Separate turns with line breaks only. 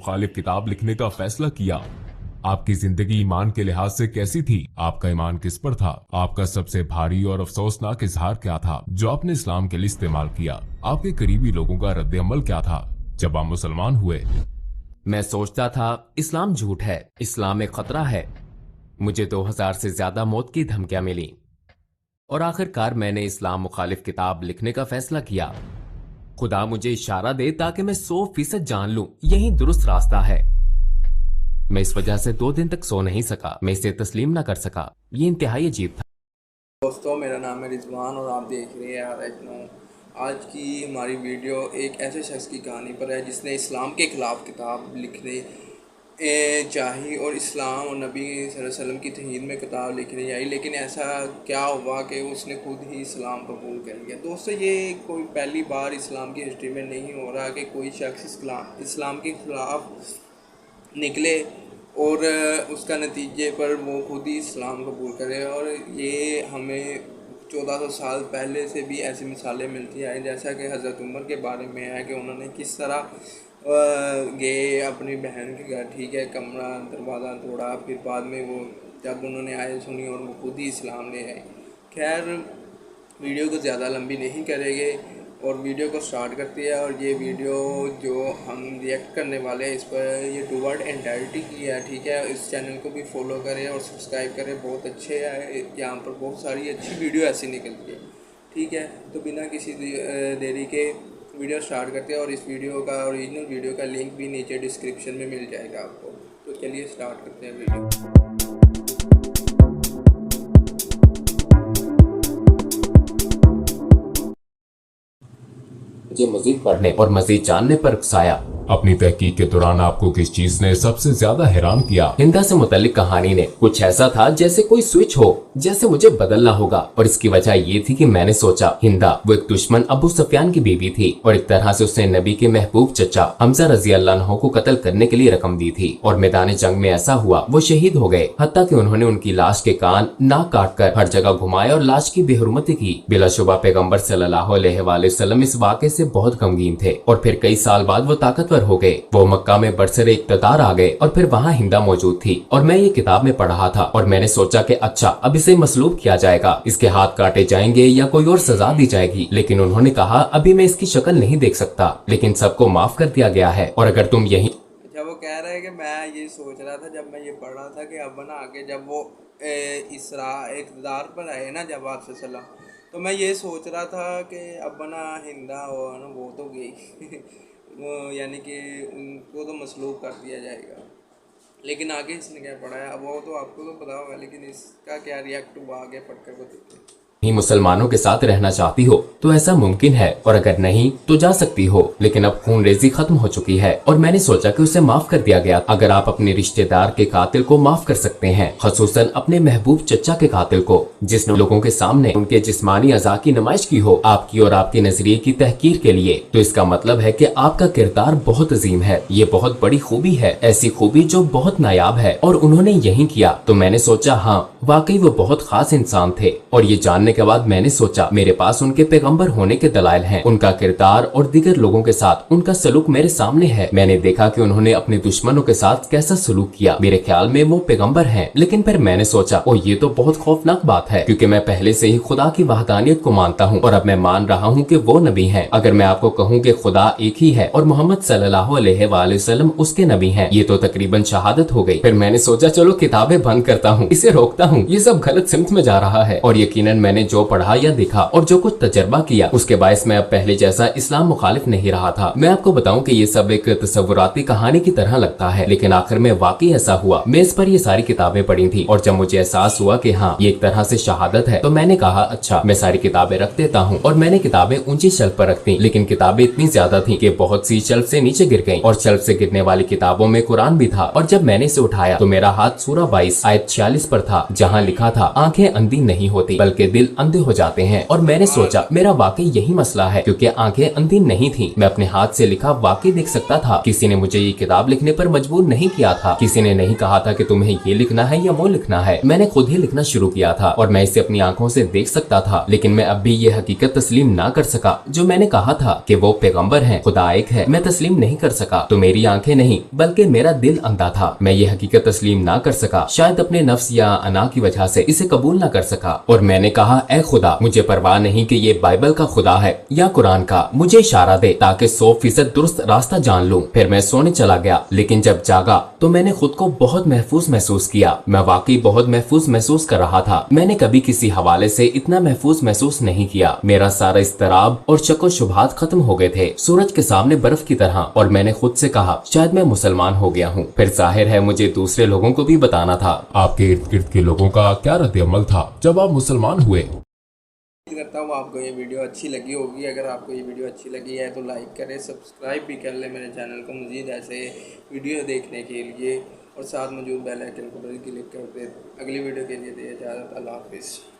मुखालिफ किताब लिखने का फैसला किया। आपकी जिंदगी ईमान के लिहाज से कैसी थी? आपका ईमान किस पर था? आपका सबसे भारी और अफसोसनाक इजहार क्या था जो आपने इस्लाम के लिए इस्तेमाल किया? आपके करीबी लोगों का रद्द अमल क्या था जब आप मुसलमान हुए?
मैं सोचता था इस्लाम झूठ है, इस्लाम एक खतरा है। मुझे 2000 से ज्यादा मौत की धमकियां मिली और आखिरकार मैंने इस्लाम मुखालिफ किताब लिखने का फैसला किया। खुदा मुझे इशारा दे ताकि मैं 100% जान लूं यही दुरुस्त रास्ता है। मैं इस वजह से 2 दिन तक सो नहीं सका। मैं इसे तस्लीम ना कर सका। ये इंतहाई अजीब था।
दोस्तों, मेरा नाम है रिजवान और आप देख रहे हैं RH9। आज की हमारी वीडियो एक ऐसे शख्स की कहानी पर है जिसने इस्लाम के ख़िलाफ़ किताब लिखने चाही और इस्लाम और नबी सल्लल्लाहु अलैहि वसल्लम की तहीद में किताब लिखने चाहिए, लेकिन ऐसा क्या हुआ कि उसने खुद ही इस्लाम कबूल कर लिया। दोस्तों, ये कोई पहली बार इस्लाम की हिस्ट्री में नहीं हो रहा कि कोई शख्स इस्लाम के ख़िलाफ़ निकले और उसका नतीजे पर वो खुद ही इस्लाम कबूल करे। और ये हमें 1400 साल पहले से भी ऐसी मिसालें मिलती हैं, जैसा कि हज़रत उमर के बारे में है कि उन्होंने किस तरह गए अपनी बहन के घर, ठीक है, कमरा दरवाज़ा तोड़ा, फिर बाद में वो जब उन्होंने आयत सुनी और वो खुद ही इस्लाम ले आए। खैर, वीडियो को ज़्यादा लंबी नहीं करेंगे और वीडियो को स्टार्ट करते हैं। और ये वीडियो जो हम रिएक्ट करने वाले हैं इस पर ये टूवर्ड एंटायरिटी की है, ठीक है। इस चैनल को भी फॉलो करें और सब्सक्राइब करें, बहुत अच्छे है, यहाँ पर बहुत सारी अच्छी वीडियो ऐसी निकलती है, ठीक है। तो बिना किसी देरी के वीडियो स्टार्ट करते हैं और इस वीडियो का ओरिजिनल वीडियो का लिंक भी नीचे डिस्क्रिप्शन में मिल जाएगा आपको। तो चलिए स्टार्ट करते हैं वीडियो।
मुझे मजीद पढ़ने और मजीद जानने पर उकसाया।
अपनी तहकीक के दौरान आपको किस चीज ने सबसे ज्यादा हैरान किया?
हिंदा से मुतल्लिक कहानी ने कुछ ऐसा था जैसे कोई स्विच हो, जैसे मुझे बदलना होगा। और इसकी वजह ये थी कि मैंने सोचा हिंदा वो एक दुश्मन अबू सुफियान की बीवी थी और एक तरह से उसने नबी के महबूब चचा हमजा रजी अल्लाह अन्हु को कत्ल करने के लिए रकम दी थी। और मैदान जंग में ऐसा हुआ वो शहीद हो गए, हत्ता कि उन्होंने उनकी लाश के कान नाक काट कर हर जगह घुमाए और लाश की बेहुरमती की। बिलाशुबा पैगम्बर सल्लल्लाहु अलैहि वसल्लम इस वाक़े से बहुत गमगीन थे और फिर कई साल बाद वो ताकतवर हो गए। वो मक्का में बरसरे इक़्तिदार आ गए और फिर वहाँ हिंदा मौजूद थी और मैं ये किताब में पढ़ रहा था और मैंने सोचा कि अच्छा अब इसे मसलूब किया जाएगा, इसके हाथ काटे जाएंगे या कोई और सजा दी जाएगी। लेकिन उन्होंने कहा अभी मैं इसकी शक्ल नहीं देख सकता, लेकिन सबको माफ कर दिया गया है और अगर तुम यही।
अच्छा, वो कह रहे हैं कि मैं ये सोच रहा था जब मैं ये पढ़ रहा था कि अब ना आगे जब वो इक़्तिदार पर आए ना जब आप सल्लम, तो मैं ये सोच रहा था कि अब ना हिंदा हो ना वो तो गई यानी कि उनको तो मसलूब कर दिया जाएगा। लेकिन आगे इसने क्या पढ़ा है वो तो आपको तो पता होगा, लेकिन इसका क्या रिएक्ट हुआ आगे पढ़कर बताते
ही मुसलमानों के साथ रहना चाहती हो तो ऐसा मुमकिन है और अगर नहीं तो जा सकती हो। लेकिन अब खून रेजी खत्म हो चुकी है और मैंने सोचा कि उसे माफ कर दिया गया। अगर आप अपने रिश्तेदार के कातिल को माफ कर सकते हैं, खसूसन अपने महबूब चचा के कातिल को जिसने लोगों के सामने उनके जिस्मानी अज़ा की नुमाइश की हो आपकी और आपके नजरिए की तहकीर के लिए, तो इसका मतलब है कि आपका किरदार बहुत अजीम है। ये बहुत बड़ी खूबी है, ऐसी खूबी जो बहुत नायाब है और उन्होंने यही किया। तो मैंने सोचा हाँ वाकई वो बहुत खास इंसान थे। और ये जानने के बाद मैंने सोचा मेरे पास उनके पैगंबर होने के दलाइल हैं। उनका किरदार और दीगर लोगों के साथ उनका सलूक मेरे सामने है। मैंने देखा कि उन्होंने अपने दुश्मनों के साथ कैसा सलूक किया। मेरे ख्याल में वो पैगंबर हैं। लेकिन फिर मैंने सोचा ओ ये तो बहुत खौफनाक बात है, क्योंकि मैं पहले से ही खुदा की वहदानियत को मानता हूँ और अब मैं मान रहा हूँ कि वो नबी हैं। अगर मैं आपको कहूँ कि खुदा एक ही है और मोहम्मद सल्लल्लाहु अलैहि वसल्लम उसके नबी हैं, ये तो तकरीबन शहादत हो गई। फिर मैंने सोचा चलो किताबें बंद करता हूँ, इसे रोकता हूँ, ये सब गलत सिमत में जा रहा है। और यकीनन मैंने जो पढ़ा या देखा और जो कुछ तजर्बा किया उसके बायस मैं अब पहले जैसा इस्लाम मुखालिफ नहीं रहा था। मैं आपको बताऊं कि ये सब एक तस्वुराती कहानी की तरह लगता है, लेकिन आखिर में वाकई ऐसा हुआ। मैं इस पर ये सारी किताबें पढ़ी थी और जब मुझे एहसास हुआ कि हाँ ये एक तरह से शहादत है, तो मैंने कहा अच्छा मैं सारी किताबें रख देता हूँ। और मैंने किताबें ऊंची शेल्फ पर रख दी, लेकिन किताबें इतनी ज्यादा थी कि बहुत सी शेल्फ से नीचे गिर गयी और शेल्फ से गिरने वाली किताबों में कुरान भी था। और जब मैंने इसे उठाया तो मेरा हाथ सूरा 22 आयत 46 पर था, जहाँ लिखा था आंखें अंधी नहीं होती बल्कि दिल अंधे हो जाते हैं। और मैंने सोचा मेरा वाकई यही मसला है, क्योंकि आंखें अंधी नहीं थी। मैं अपने हाथ से लिखा वाकई देख सकता था। किसी ने मुझे ये किताब लिखने पर मजबूर नहीं किया था। किसी ने नहीं कहा था कि तुम्हें ये लिखना है या वो लिखना है। मैंने खुद ही लिखना शुरू किया था और मैं इसे अपनी आंखों से देख सकता था। लेकिन मैं अब भी ये हकीकत तस्लीम ना कर सका जो मैंने कहा था कि वो पैगंबर है, खुदा एक है। मैं तस्लीम नहीं कर सका। तो मेरी आंखें नहीं बल्कि मेरा दिल अंधा था। मैं ये हकीकत तस्लीम ना कर सका, शायद अपने नफ्स या अना की वजह से इसे कबूल ना कर सका। और मैंने कहा, ऐ खुदा, मुझे परवाह नहीं कि ये बाइबल का खुदा है या कुरान का, मुझे इशारा दे ताकि 100% दुरुस्त रास्ता जान लूं। फिर मैं सोने चला गया, लेकिन जब जागा तो मैंने खुद को बहुत महफूज महसूस किया। मैं वाकई बहुत महफूज महसूस कर रहा था। मैंने कभी किसी हवाले से इतना महफूज महसूस नहीं किया। मेरा सारा इस्तराब और शक व शुबहात खत्म हो गए थे, सूरज के सामने बर्फ की तरह। और मैंने खुद से कहा, शायद मैं मुसलमान हो गया हूँ। फिर जाहिर है मुझे दूसरे लोगों को भी बताना था।
आपके इर्द गिर्द के लोगों का क्या रद्द-ए-अमल था जब आप मुसलमान हुए?
उम्मीद करता हूँ आपको ये वीडियो अच्छी लगी होगी। अगर आपको ये वीडियो अच्छी लगी है तो लाइक करें, सब्सक्राइब भी कर लें मेरे चैनल को मज़ीद ऐसे वीडियो देखने के लिए, और साथ मौजूद बेल आइकन को भी क्लिक कर दें। अगली वीडियो के लिए दे इजाज़त। अल्लाह हाफिज़।